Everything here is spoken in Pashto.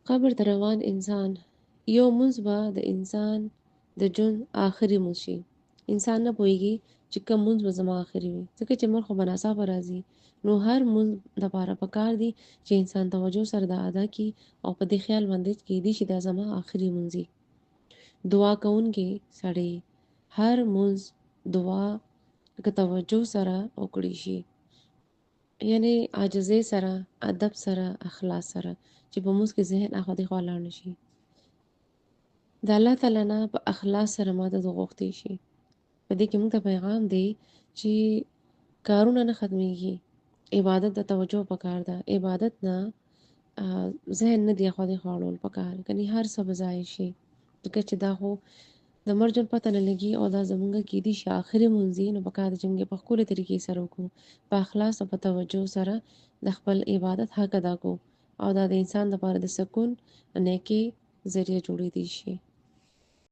قبر ته روان انسان، یو مونځ به د انسان د ژوند آخري مونځ شي. انسان نه پوهېږي چې کوم مونځ به زما آخري وي، ځکه چې مړ خو به ناڅاپه راځي. نو هر مونځ دپاره پکار دي چې انسان توجه سره دا ادا کړي او په دې خیال باندې کیدی چې دا زما آخري مونځ وي. دعا کوونکی سړی هر مونځ دعا که توجه سره وکړی شي، یعنی عاجزۍ سره، ادب سره، اخلاص سره، چې په مونځ کې ذهن اخوا دېخوا لاړ نه شي. د الله تعالی نه په اخلاص سره مدد وغوښتی شي. په دې کې موږ ته پیغام دی چې کارونه نه ختمېږي، عبادت ته توجه پکار ده. عبادت نه ذهن نه دی اخوا دېخوا اړول پکار، کني هر څه به ضایع شي، ځکه چې دا خو د مړ ژوند پته نه لګي او دا زمونږ کیدی شي آخري مونځ وي. نو پکار ده چې موږ یې په ښکلې طریقې سره وکړو، په اخلاص او په توجه سره د خپل عبادت حق ادا کړو، او دا د انسان لپاره د سکون، نیکۍ ذریعه جوړېدی شي.